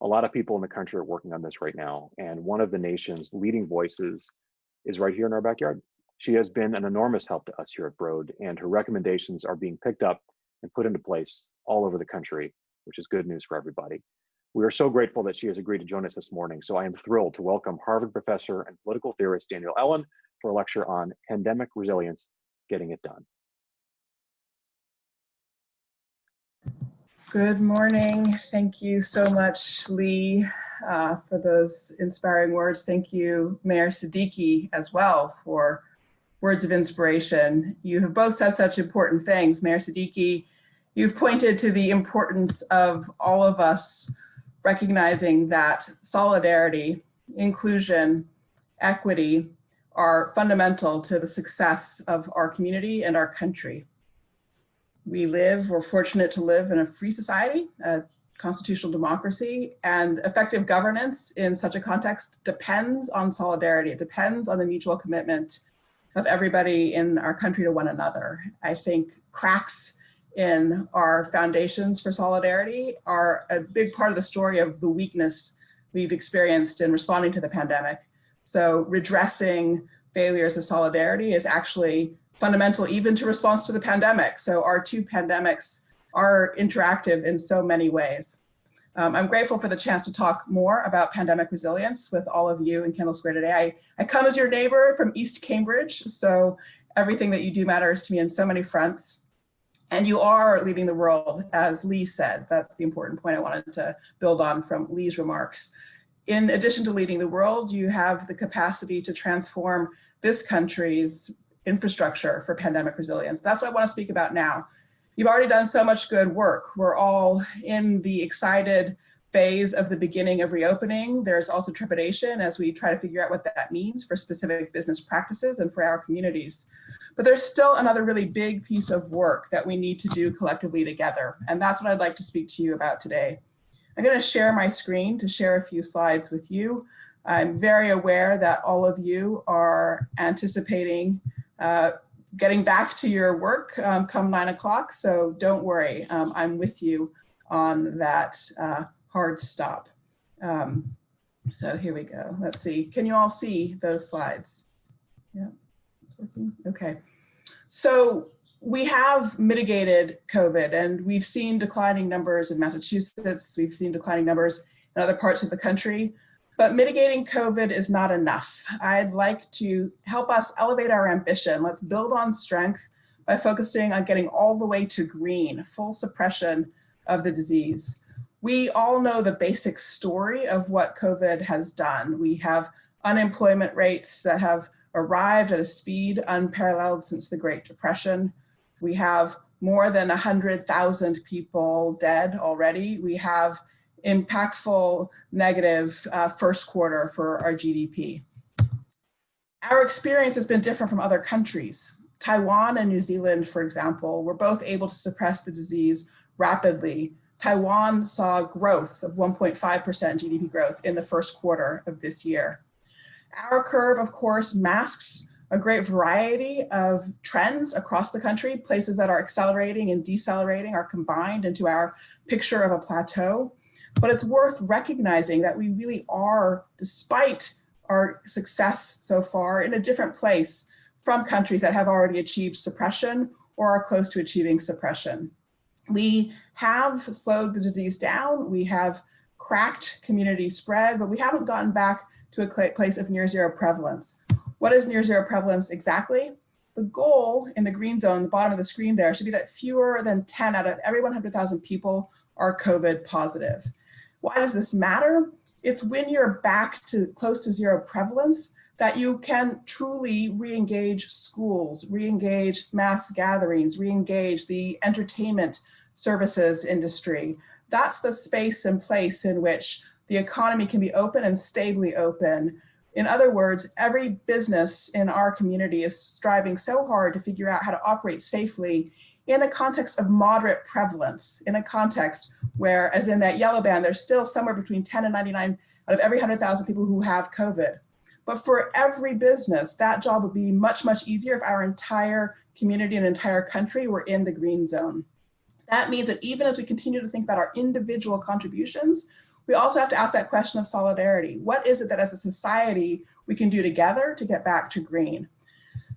A lot of people in the country are working on this right now, and one of the nation's leading voices is right here in our backyard. She has been an enormous help to us here at Broad, and her recommendations are being picked up and put into place all over the country, which is good news for everybody. We are so grateful that she has agreed to join us this morning, so I am thrilled to welcome Harvard professor and political theorist Danielle Ellen for a lecture on pandemic resilience, getting it done. Good morning. Thank you so much, Lee, for those inspiring words. Thank you, Mayor Siddiqui, as well, for words of inspiration. You have both said such important things. Mayor Siddiqui, you've pointed to the importance of all of us recognizing that solidarity, inclusion, equity are fundamental to the success of our community and our country. We're fortunate to live in a free society, a constitutional democracy, and effective governance in such a context depends on solidarity. It depends on the mutual commitment of everybody in our country to one another. I think cracks in our foundations for solidarity are a big part of the story of the weakness we've experienced in responding to the pandemic. So redressing failures of solidarity is actually fundamental even to response to the pandemic. So our two pandemics are interactive in so many ways. I'm grateful for the chance to talk more about pandemic resilience with all of you in Kendall Square today. I come as your neighbor from East Cambridge, so everything that you do matters to me in so many fronts. And you are leading the world, as Lee said. That's the important point I wanted to build on from Lee's remarks. In addition to leading the world, you have the capacity to transform this country's infrastructure for pandemic resilience. That's what I want to speak about now. You've already done so much good work. We're all in the excited phase of the beginning of reopening. There's also trepidation as we try to figure out what that means for specific business practices and for our communities. But there's still another really big piece of work that we need to do collectively together. And that's what I'd like to speak to you about today. I'm going to share my screen to share a few slides with you. I'm very aware that all of you are anticipating getting back to your work come 9 o'clock. So don't worry, I'm with you on that hard stop. So here we go. Let's see. Can you all see those slides? Yeah, it's working. Okay. So we have mitigated COVID and we've seen declining numbers in Massachusetts. We've seen declining numbers in other parts of the country. But mitigating COVID is not enough. I'd like to help us elevate our ambition. Let's build on strength by focusing on getting all the way to green, full suppression of the disease. We all know the basic story of what COVID has done. We have unemployment rates that have arrived at a speed unparalleled since the Great Depression. We have more than 100,000 people dead already. We have impactful negative first quarter for our GDP. Our experience has been different from other countries. Taiwan and New Zealand, for example, were both able to suppress the disease rapidly. Taiwan saw growth of 1.5% GDP growth in the first quarter of this year. Our curve, of course, masks a great variety of trends across the country. Places that are accelerating and decelerating are combined into our picture of a plateau. But it's worth recognizing that we really are, despite our success so far, in a different place from countries that have already achieved suppression or are close to achieving suppression. We have slowed the disease down, we have cracked community spread, but we haven't gotten back to a place of near zero prevalence. What is near zero prevalence exactly? The goal in the green zone, the bottom of the screen there, should be that fewer than 10 out of every 100,000 people are COVID positive. Why does this matter? It's when you're back to close to zero prevalence that you can truly re-engage schools, re-engage mass gatherings, re-engage the entertainment services industry. That's the space and place in which the economy can be open and stably open. In other words, every business in our community is striving so hard to figure out how to operate safely in a context of moderate prevalence, in a context where, as in that yellow band, there's still somewhere between 10 and 99 out of every 100,000 people who have COVID. But for every business, that job would be much, much easier if our entire community and entire country were in the green zone. That means that even as we continue to think about our individual contributions, we also have to ask that question of solidarity. What is it that as a society we can do together to get back to green?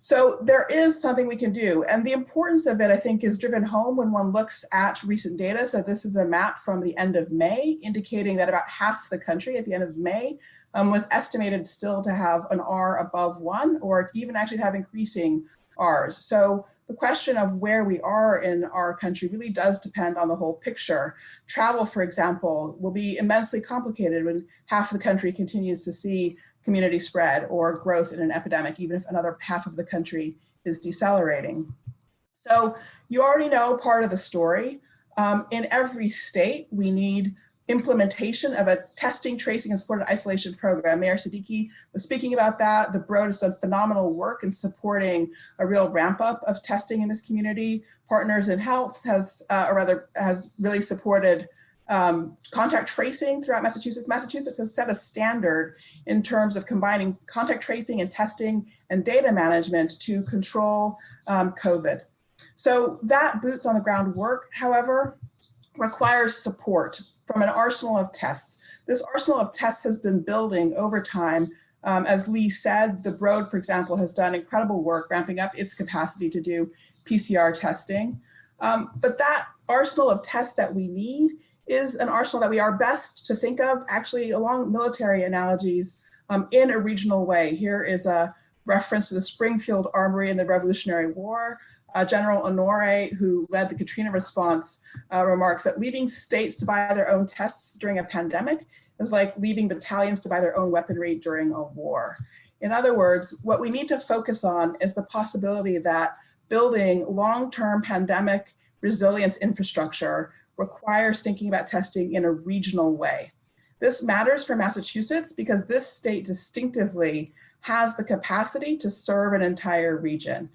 So there is something we can do. And the importance of it, I think, is driven home when one looks at recent data. So this is a map from the end of May, indicating that about half the country at the end of May was estimated still to have an R above 1, or even actually to have increasing Rs. So the question of where we are in our country really does depend on the whole picture. Travel, for example, will be immensely complicated when half the country continues to see community spread or growth in an epidemic, even if another half of the country is decelerating. So you already know part of the story. In every state, we need implementation of a testing, tracing, and supported isolation program. Mayor Siddiqui was speaking about that. The Broad has done phenomenal work in supporting a real ramp up of testing in this community. Partners in Health has really supported contact tracing throughout Massachusetts. Massachusetts has set a standard in terms of combining contact tracing and testing and data management to control COVID. So that boots on the ground work, however, requires support from an arsenal of tests. This arsenal of tests has been building over time. As Lee said, the Broad, for example, has done incredible work ramping up its capacity to do PCR testing. But that arsenal of tests that we need is an arsenal that we are best to think of actually along military analogies in a regional way. Here is a reference to the Springfield Armory in the Revolutionary War. General Honore, who led the Katrina response, remarks that leaving states to buy their own tests during a pandemic is like leaving battalions to buy their own weaponry during a war. In other words, what we need to focus on is the possibility that building long-term pandemic resilience infrastructure requires thinking about testing in a regional way. This matters for Massachusetts because this state distinctively has the capacity to serve an entire region.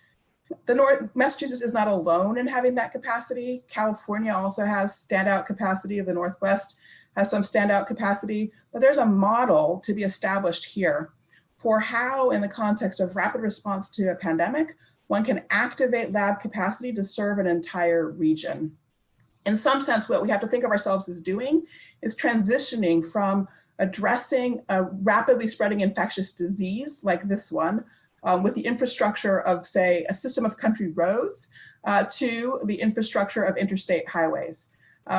Massachusetts is not alone in having that capacity. California also has standout capacity. The Northwest has some standout capacity, but there's a model to be established here for how, in the context of rapid response to a pandemic, one can activate lab capacity to serve an entire region. In some sense, what we have to think of ourselves as doing is transitioning from addressing a rapidly spreading infectious disease like this one, with the infrastructure of, say, a system of country roads to the infrastructure of interstate highways.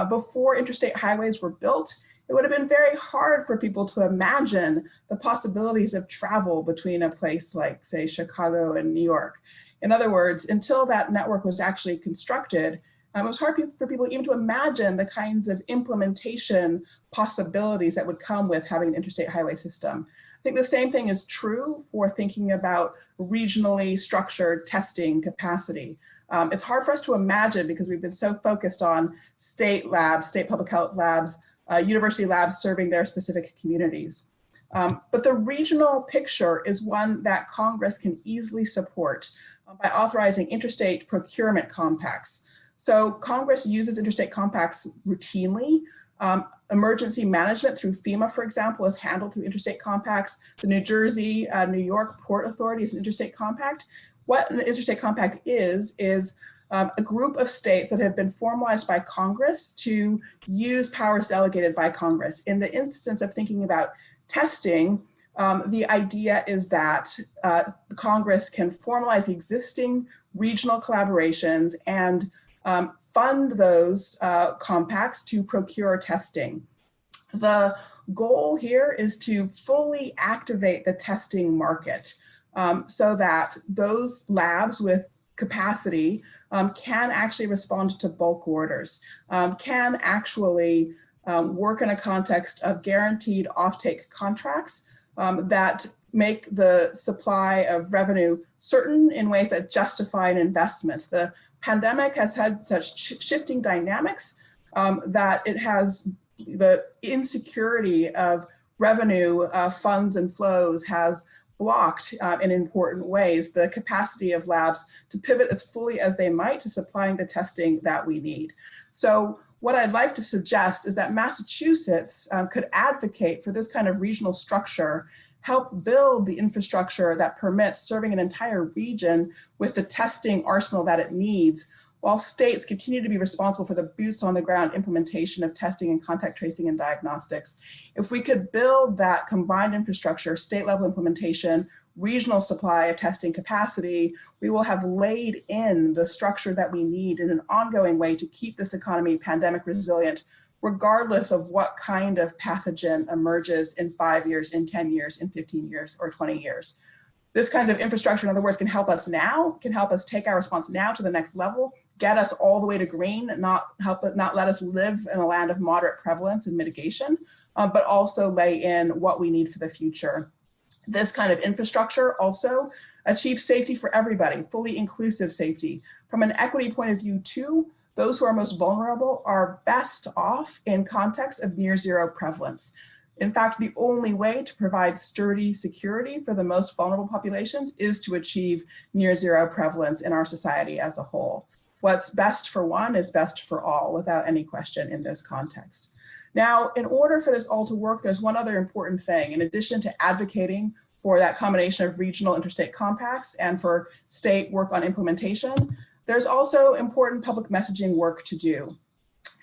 Before interstate highways were built, it would have been very hard for people to imagine the possibilities of travel between a place like, say, Chicago and New York. In other words, until that network was actually constructed, it was hard for people even to imagine the kinds of implementation possibilities that would come with having an interstate highway system. I think the same thing is true for thinking about regionally structured testing capacity. It's hard for us to imagine because we've been so focused on state labs, state public health labs, university labs serving their specific communities. But the regional picture is one that Congress can easily support by authorizing interstate procurement compacts. So Congress uses interstate compacts routinely. Emergency management through FEMA, for example, is handled through interstate compacts. The New Jersey, New York Port Authority is an interstate compact. What an interstate compact is a group of states that have been formalized by Congress to use powers delegated by Congress. In the instance of thinking about testing, the idea is that Congress can formalize existing regional collaborations and fund those compacts to procure testing. The goal here is to fully activate the testing market so that those labs with capacity can actually respond to bulk orders, can actually work in a context of guaranteed offtake contracts that make the supply of revenue certain in ways that justify an investment. The pandemic has had such shifting dynamics that it has the insecurity of revenue funds and flows has blocked in important ways the capacity of labs to pivot as fully as they might to supplying the testing that we need. So what I'd like to suggest is that Massachusetts could advocate for this kind of regional structure, help build the infrastructure that permits serving an entire region with the testing arsenal that it needs, while states continue to be responsible for the boots on the ground implementation of testing and contact tracing and diagnostics. If we could build that combined infrastructure, state level implementation, regional supply of testing capacity, we will have laid in the structure that we need in an ongoing way to keep this economy pandemic resilient, regardless of what kind of pathogen emerges in 5 years, in 10 years, in 15 years, or 20 years. This kind of infrastructure, in other words, can help us now, can help us take our response now to the next level, get us all the way to green, not let us live in a land of moderate prevalence and mitigation, but also lay in what we need for the future. This kind of infrastructure also achieves safety for everybody, fully inclusive safety. From an equity point of view too, those who are most vulnerable are best off in context of near zero prevalence. In fact, the only way to provide sturdy security for the most vulnerable populations is to achieve near zero prevalence in our society as a whole. What's best for one is best for all, without any question in this context. Now, in order for this all to work, there's one other important thing. In addition to advocating for that combination of regional interstate compacts and for state work on implementation, there's also important public messaging work to do.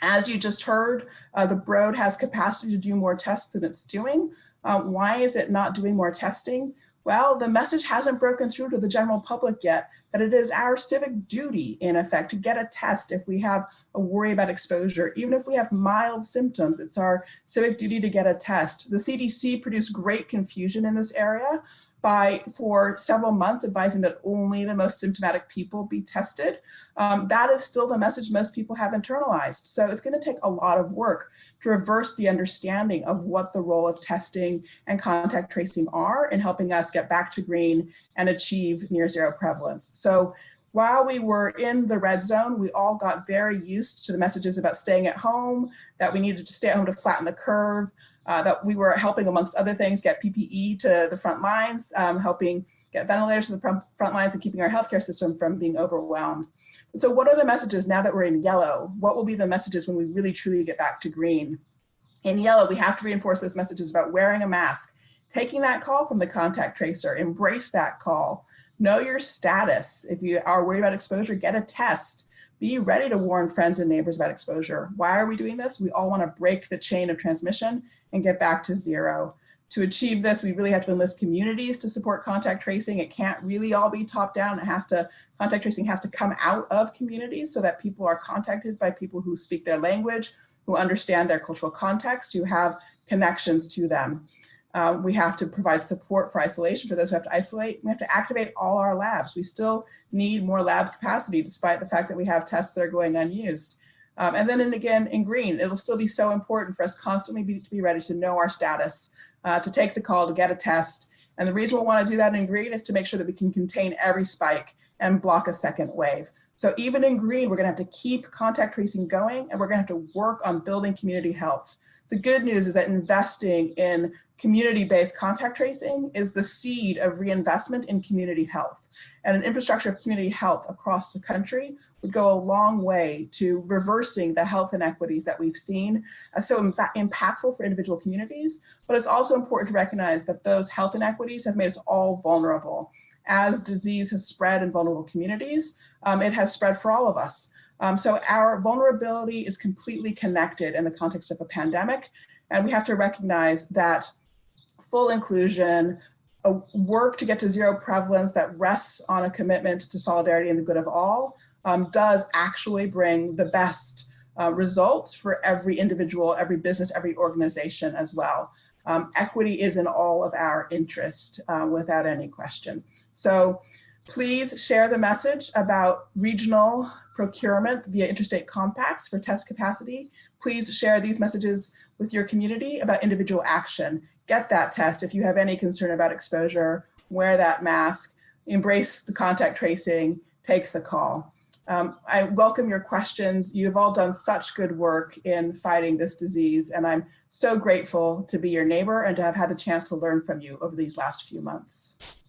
As you just heard, the Broad has capacity to do more tests than it's doing. Why is it not doing more testing? Well, the message hasn't broken through to the general public yet that it is our civic duty, in effect, to get a test if we have a worry about exposure. Even if we have mild symptoms, it's our civic duty to get a test. The CDC produced great confusion in this area for several months, advising that only the most symptomatic people be tested. That is still the message most people have internalized. So it's going to take a lot of work to reverse the understanding of what the role of testing and contact tracing are in helping us get back to green and achieve near zero prevalence. So while we were in the red zone, we all got very used to the messages about staying at home, that we needed to stay at home to flatten the curve, that we were helping, amongst other things, get PPE to the front lines, helping get ventilators to the front lines, and keeping our healthcare system from being overwhelmed. So what are the messages now that we're in yellow? What will be the messages when we really truly get back to green? In yellow, we have to reinforce those messages about wearing a mask, taking that call from the contact tracer, embrace that call, know your status. If you are worried about exposure, get a test. Be ready to warn friends and neighbors about exposure. Why are we doing this? We all want to break the chain of transmission and get back to zero. To achieve this, we really have to enlist communities to support contact tracing. It can't really all be top down. Contact tracing has to come out of communities so that people are contacted by people who speak their language, who understand their cultural context, who have connections to them. We have to provide support for isolation for those who have to isolate. We have to activate all our labs. We still need more lab capacity despite the fact that we have tests that are going unused. And then again, in green, it'll still be so important for us constantly to be ready to know our status, to take the call, to get a test. And the reason we'll want to do that in green is to make sure that we can contain every spike and block a second wave. So even in green, we're going to have to keep contact tracing going, and we're going to have to work on building community health. The good news is that investing in community-based contact tracing is the seed of reinvestment in community health. And an infrastructure of community health across the country would go a long way to reversing the health inequities that we've seen as so impactful for individual communities. But it's also important to recognize that those health inequities have made us all vulnerable. As disease has spread in vulnerable communities, it has spread for all of us. So our vulnerability is completely connected in the context of a pandemic. And we have to recognize that full inclusion, a work to get to zero prevalence that rests on a commitment to solidarity and the good of all, does actually bring the best results for every individual, every business, every organization as well. Equity is in all of our interest without any question. So please share the message about regional procurement via interstate compacts for test capacity. Please share these messages with your community about individual action. Get that test if you have any concern about exposure, wear that mask, embrace the contact tracing, take the call. I welcome your questions. You've all done such good work in fighting this disease, and I'm so grateful to be your neighbor and to have had the chance to learn from you over these last few months.